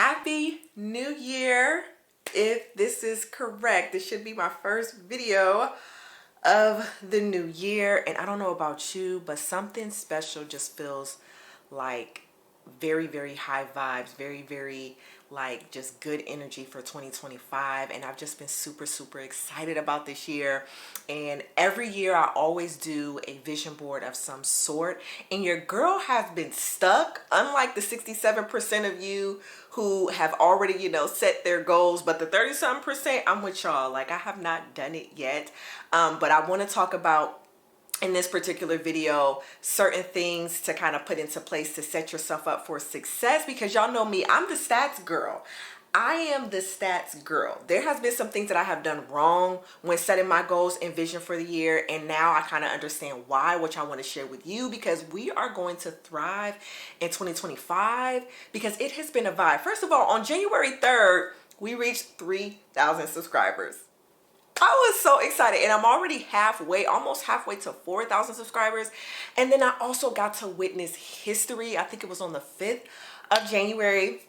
Happy New Year. If this is correct, this should be my first video of the new year. And I don't know about you, but something special just feels like very, very high vibes, very like just good energy for 2025. And I've just been super excited about this year. And every year I always do a vision board of some sort, and your girl has been stuck, unlike the 67% of you who have already, set their goals. But the 30-something%, I'm with y'all. Like, I have not done it yet. But I want to talk about, in this particular video, certain things to kind of put into place to set yourself up for success, because y'all know me, I'm the stats girl. I am the stats girl. There has been some things that I have done wrong when setting my goals and vision for the year, and now I kind of understand why, which I want to share with you, because we are going to thrive in 2025, because it has been a vibe. First of all, on January 3rd, we reached 3,000 subscribers. I was so excited, and I'm already almost halfway to 4,000 subscribers. And then I also got to witness history. I think it was on the 5th of January,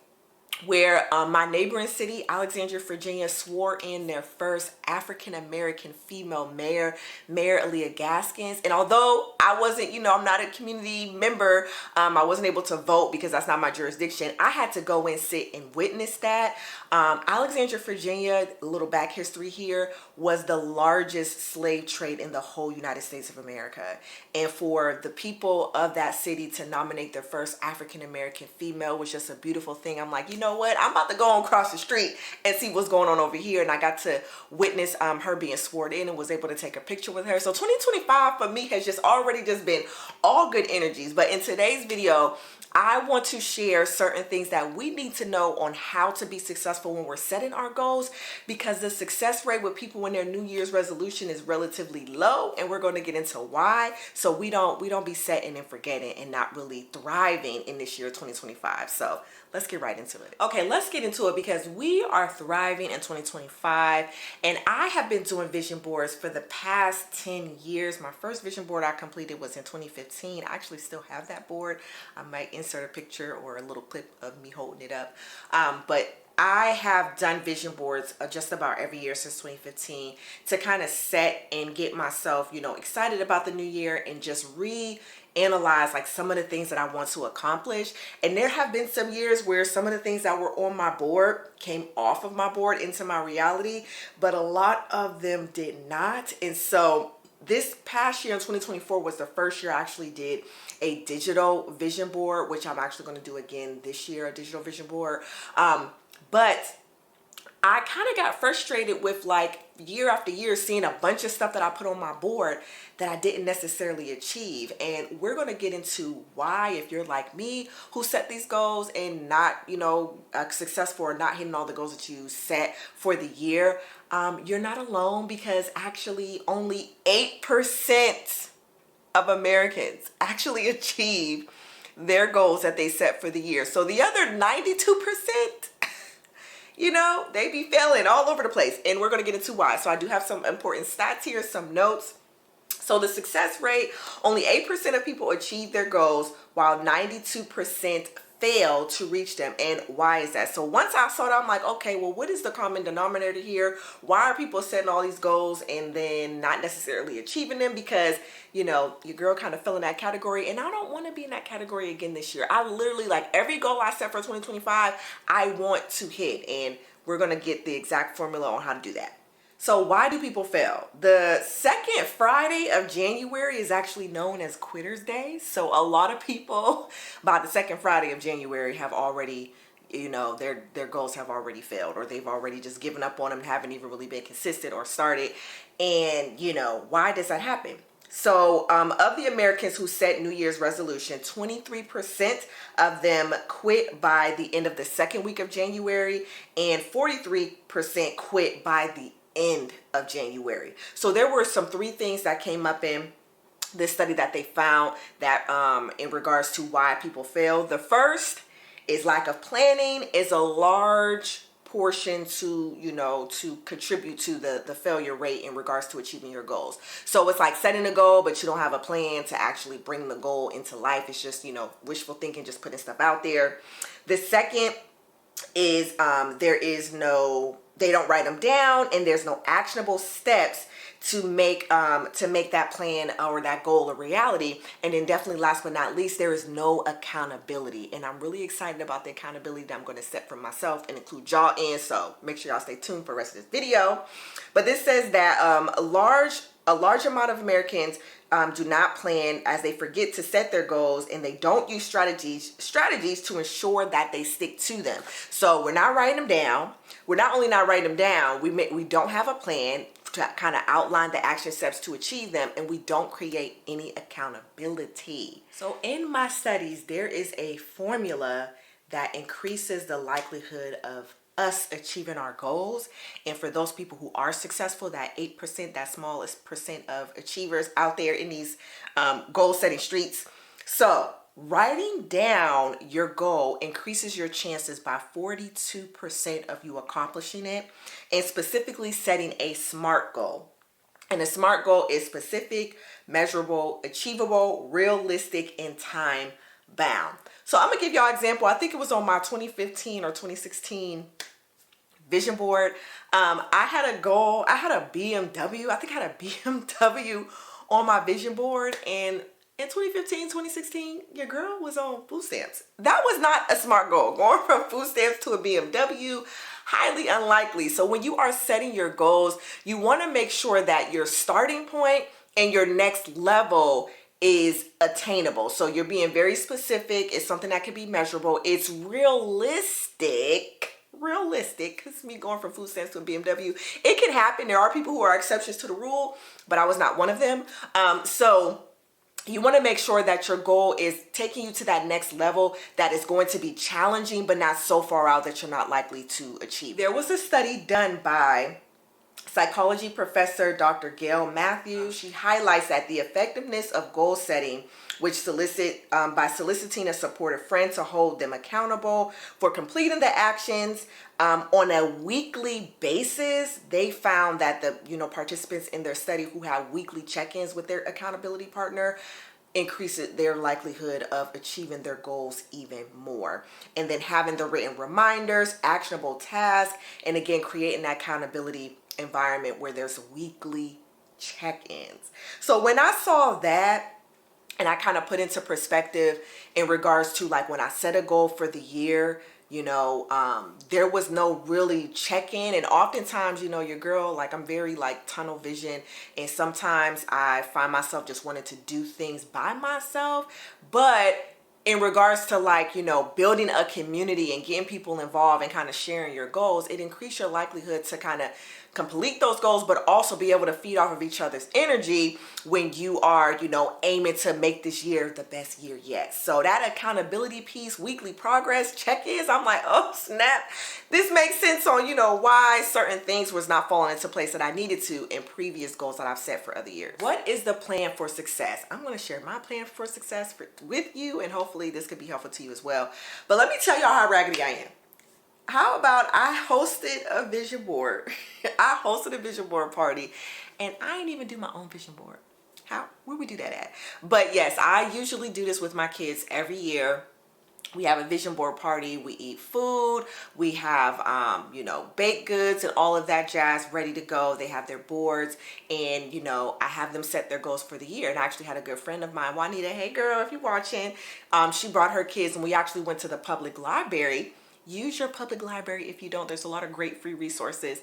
where my neighboring city, Alexandria, Virginia, swore in their first African-American female mayor, Mayor Aaliyah Gaskins. And although I wasn't, I'm not a community member, I wasn't able to vote because that's not my jurisdiction. I had to go and sit and witness that. Alexandria, Virginia, a little back history here, was the largest slave trade in the whole United States of America. And for the people of that city to nominate their first African-American female was just a beautiful thing. I'm like, you know what? I'm about to go on across the street and see what's going on over here. And I got to witness her being sworn in and was able to take a picture with her. So 2025 for me has already been all good energies. But in today's video, I want to share certain things that we need to know on how to be successful when we're setting our goals, because the success rate with people when their New Year's resolution is relatively low, and we're going to get into why, so we don't be setting and forgetting and not really thriving in this year 2025. So let's get right into it. Okay, let's get into it, because we are thriving in 2025, and I have been doing vision boards for the past 10 years. My first vision board I completed was in 2015. I actually still have that board. I might insert a picture or a little clip of me holding it up. But I have done vision boards just about every year since 2015 to kind of set and get myself, excited about the new year and just reanalyze like some of the things that I want to accomplish. And there have been some years where some of the things that were on my board came off of my board into my reality, but a lot of them did not. And so this past year in 2024 was the first year I actually did a digital vision board, which I'm actually going to do again this year, a digital vision board. But I kind of got frustrated with, like, year after year seeing a bunch of stuff that I put on my board that I didn't necessarily achieve. And we're going to get into why, if you're like me who set these goals and not, successful or not hitting all the goals that you set for the year, you're not alone, because actually only 8% of Americans actually achieve their goals that they set for the year. So the other 92%, they be failing all over the place. And we're going to get into why. So I do have some important stats here, some notes. So the success rate, only 8% of people achieve their goals, while 92% fail to reach them. And why is that? So once I saw that, I'm like, okay, well, what is the common denominator here? Why are people setting all these goals and then not necessarily achieving them? Because, your girl kind of fell in that category, and I don't want to be in that category again this year. I literally, like, every goal I set for 2025, I want to hit, and we're going to get the exact formula on how to do that. So why do people fail? The second Friday of January is actually known as Quitter's Day. So a lot of people by the second Friday of January have already, their goals have already failed, or they've already just given up on them, haven't even really been consistent or started. And, why does that happen? So of the Americans who set New Year's resolution, 23% of them quit by the end of the second week of January, and 43% quit by the end of January. So there were some 3 things that came up in this study that they found that in regards to why people fail. The first is lack of planning is a large portion to, to contribute to the failure rate in regards to achieving your goals. So it's like setting a goal, but you don't have a plan to actually bring the goal into life. It's just, wishful thinking, just putting stuff out there. The second is they don't write them down, and there's no actionable steps to make that plan or that goal a reality. And then definitely last but not least, there is no accountability. And I'm really excited about the accountability that I'm going to set for myself and include y'all in. So make sure y'all stay tuned for the rest of this video. But this says that a large amount of Americans do not plan, as they forget to set their goals, and they don't use strategies to ensure that they stick to them. So we're not writing them down. We're not only not writing them down, we don't have a plan to kind of outline the action steps to achieve them, and we don't create any accountability. So in my studies, there is a formula that increases the likelihood of us achieving our goals. And for those people who are successful, that 8%, that smallest percent of achievers out there in these goal setting streets. So writing down your goal increases your chances by 42% of you accomplishing it, and specifically setting a SMART goal. And a SMART goal is specific, measurable, achievable, realistic, and time bound. So I'm gonna give y'all an example. I think it was on my 2015 or 2016 vision board. I had a goal. I had a BMW. I think I had a BMW on my vision board, and in 2015, 2016, your girl was on food stamps. That was not a SMART goal. Going from food stamps to a BMW, highly unlikely. So when you are setting your goals, you want to make sure that your starting point and your next level is attainable. So you're being very specific. It's something that can be measurable. It's realistic, because me going from food stamps to a BMW, it can happen. There are people who are exceptions to the rule, but I was not one of them. So you want to make sure that your goal is taking you to that next level that is going to be challenging, but not so far out that you're not likely to achieve. There was a study done by psychology professor Dr. Gail Matthews. She highlights that the effectiveness of goal setting, which by soliciting a supportive friend to hold them accountable for completing the actions on a weekly basis. They found that the participants in their study who had weekly check-ins with their accountability partner increases their likelihood of achieving their goals even more. And then having the written reminders, actionable tasks, and again creating that accountability environment where there's weekly check-ins. So when I saw that, and I kind of put into perspective in regards to like when I set a goal for the year, there was no really check-in. And oftentimes, your girl, like I'm very like tunnel vision. And sometimes I find myself just wanting to do things by myself. But in regards to like, building a community and getting people involved and kind of sharing your goals, it increases your likelihood to kind of complete those goals, but also be able to feed off of each other's energy when you are, aiming to make this year the best year yet. So that accountability piece, weekly progress, check-ins, I'm like, oh snap, this makes sense on, why certain things was not falling into place that I needed to in previous goals that I've set for other years. What is the plan for success? I'm going to share my plan for success with you, and hopefully this could be helpful to you as well. But let me tell y'all how raggedy I am. How about I hosted a vision board? I hosted a vision board party, and I didn't even do my own vision board. Where we do that at? But yes, I usually do this with my kids every year. We have a vision board party. We eat food. We have, baked goods and all of that jazz ready to go. They have their boards, and, I have them set their goals for the year. And I actually had a good friend of mine, Juanita. Hey, girl, if you're watching, she brought her kids, and we actually went to the public library. Use your public library. If you don't, there's a lot of great free resources.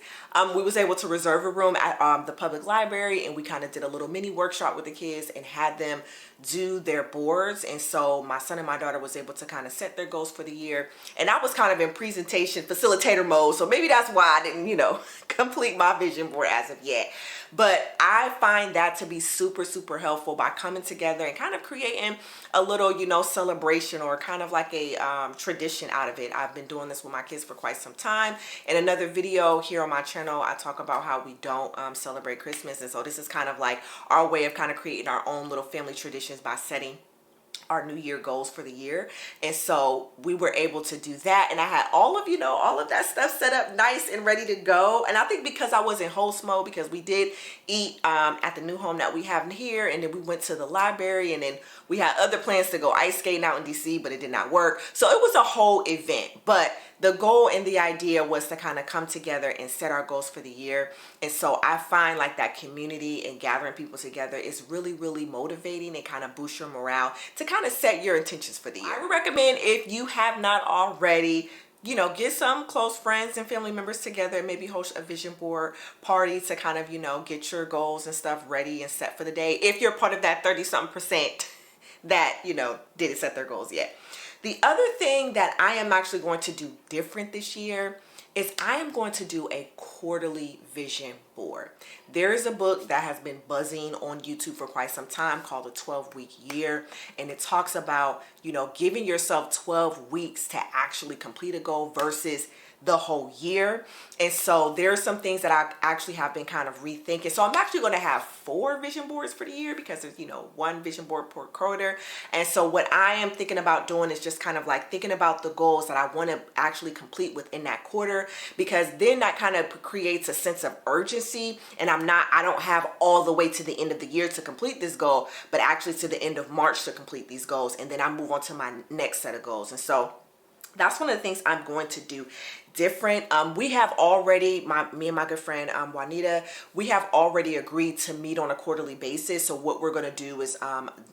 We was able to reserve a room at the public library, and we kind of did a little mini workshop with the kids and had them do their boards. And so my son and my daughter was able to kind of set their goals for the year, and I was kind of in presentation facilitator mode, so maybe that's why I didn't complete my vision board as of yet. But I find that to be super, super helpful by coming together and kind of creating a little, celebration or kind of like a tradition out of it. I've been doing this with my kids for quite some time. In another video here on my channel, I talk about how we don't celebrate Christmas. And so this is kind of like our way of kind of creating our own little family traditions by setting our New Year goals for the year. And so we were able to do that, and I had all of that stuff set up nice and ready to go. And I think because I was in host mode, because we did eat at the new home that we have here, and then we went to the library, and then We had other plans to go ice skating out in DC, but it did not work. So it was a whole event. But the goal and the idea was to kind of come together and set our goals for the year. And so I find like that community and gathering people together is really, really motivating and kind of boost your morale to kind of set your intentions for the year. I would recommend, if you have not already, you know, get some close friends and family members together and maybe host a vision board party to kind of, you know, get your goals and stuff ready and set for the day. If you're part of that 30-something% that, you know, didn't set their goals yet. The other thing that I am actually going to do different this year is I am going to do a quarterly vision board. There is a book that has been buzzing on YouTube for quite some time called The 12-Week Year. And it talks about, you know, giving yourself 12 weeks to actually complete a goal versus the whole year. And so there are some things that I actually have been kind of rethinking. So I'm actually going to have 4 vision boards for the year because there's, you know, 1 vision board per quarter. And so what I am thinking about doing is just kind of like thinking about the goals that I want to actually complete within that quarter, because then that kind of creates a sense of urgency, and I don't have all the way to the end of the year to complete this goal, but actually to the end of March to complete these goals. And then I move on to my next set of goals. And so that's one of the things I'm going to do different. We have already, me and my good friend Juanita, we have already agreed to meet on a quarterly basis. So what we're going to do is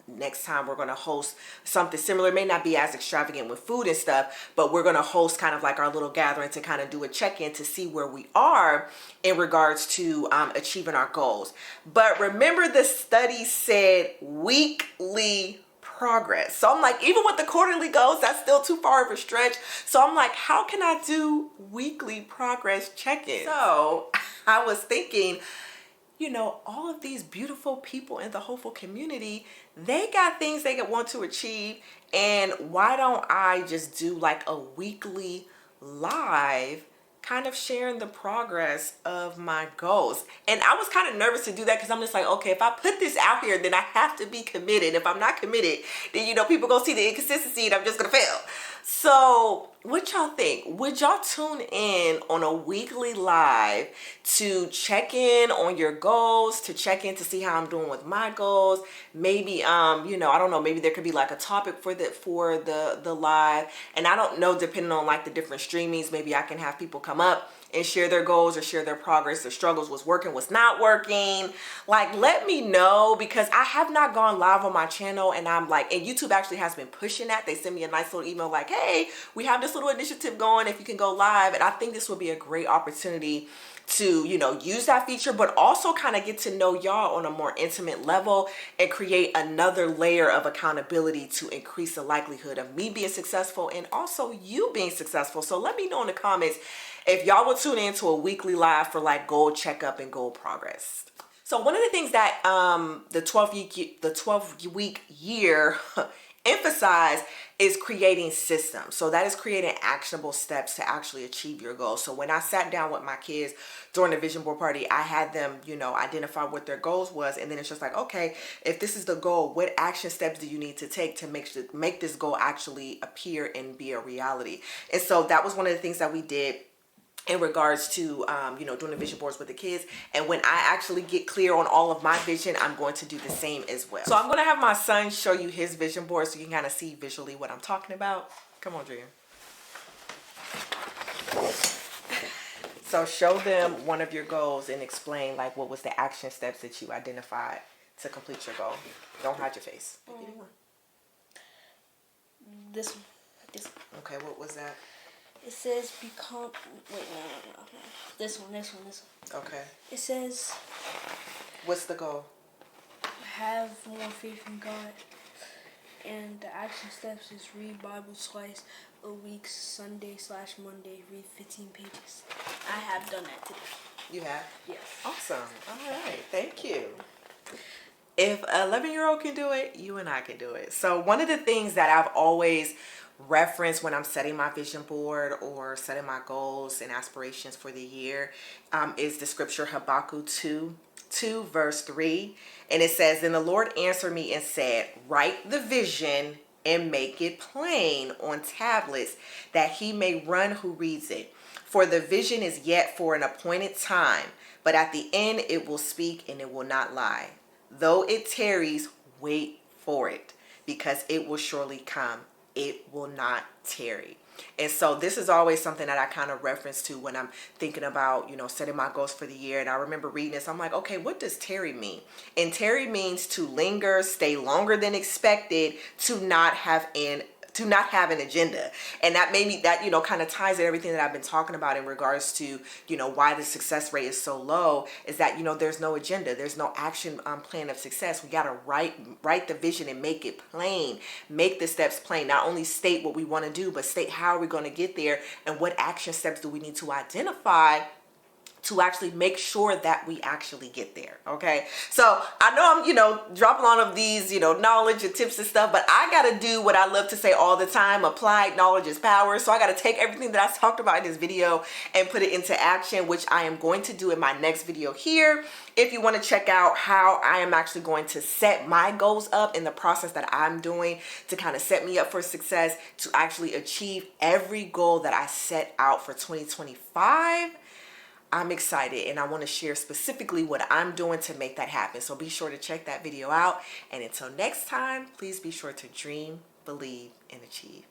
next time we're going to host something similar. It may not be as extravagant with food and stuff, but we're going to host kind of like our little gathering to kind of do a check-in to see where we are in regards to achieving our goals. But remember, the study said weekly progress. So I'm like, even with the quarterly goals, that's still too far of a stretch. So I'm like, how can I do weekly progress check-ins? So I was thinking, you know, all of these beautiful people in the hopeful community, they got things they want to achieve. And why don't I just do like a weekly live kind of sharing the progress of my goals? And I was kind of nervous to do that because I'm just like, okay, if I put this out here, then I have to be committed. If I'm not committed, then, you know, people gonna see the inconsistency and I'm just gonna fail. So what y'all think? Would y'all tune in on a weekly live to check in on your goals, to check in to see how I'm doing with my goals? Maybe, you know, I don't know, maybe there could be like a topic for the live. And I don't know, depending on like the different streamings, maybe I can have people come up and share their goals or share their progress, their struggles, what's working, what's not working. Like, let me know, because I have not gone live on my channel, and I'm like, and YouTube actually has been pushing that. They send me a nice little email like, hey, we have this little initiative going if you can go live. And I think this would be a great opportunity to, you know, use that feature, but also kind of get to know y'all on a more intimate level and create another layer of accountability to increase the likelihood of me being successful and also you being successful. So let me know in the comments if y'all would tune into a weekly live for like goal checkup and goal progress. So one of the things that the 12-week year emphasize is creating systems. So that is creating actionable steps to actually achieve your goals. So when I sat down with my kids during the vision board party, I had them, you know, identify what their goals was. And then it's just like, okay, if this is the goal, what action steps do you need to take to make this goal actually appear and be a reality? And so that was one of the things that we did in regards to, you know, doing the vision boards with the kids. And when I actually get clear on all of my vision, I'm going to do the same as well. So I'm going to have my son show you his vision board so you can kind of see visually what I'm talking about. Come on, Dream. So show them one of your goals and explain like what was the action steps that you identified to complete your goal. Don't hide your face. This one. Okay, what was that? It says become, wait, no. This one. Okay. It says, What's the goal? have more faith in God. And the action steps is read Bible twice a week, Sunday/Monday, read 15 pages. I have done that today. You have? Yes. Awesome. All right. Thank you. If an 11-year-old can do it, you and I can do it. So one of the things that I've always referenced when I'm setting my vision board or setting my goals and aspirations for the year is the scripture Habakkuk 2 verse 3. And it says, then the Lord answered me and said, write the vision and make it plain on tablets that he may run who reads it. For the vision is yet for an appointed time, but at the end it will speak and it will not lie. Though it tarries, wait for it. because it will surely come. It will not tarry. And so this is always something that I kind of reference to when I'm thinking about, setting my goals for the year. And I remember reading this. I'm like, okay, what does tarry mean? And tarry means to linger, stay longer than expected, to not have an agenda. And that made me, that, kind of ties in everything that I've been talking about in regards to, why the success rate is so low, is that, there's no agenda. There's no action plan of success. We got to write the vision and make it plain, make the steps plain, not only state what we want to do, but state how are we going to get there and what action steps do we need to identify to actually make sure that we actually get there. Okay. So I know I'm, dropping on of these, knowledge and tips and stuff, but I got to do what I love to say all the time. Applied knowledge is power. So I got to take everything that I talked about in this video and put it into action, which I am going to do in my next video here. If you want to check out how I am actually going to set my goals up in the process that I'm doing to kind of set me up for success, to actually achieve every goal that I set out for 2025, I'm excited and I want to share specifically what I'm doing to make that happen. So be sure to check that video out. And until next time, please be sure to dream, believe, and achieve.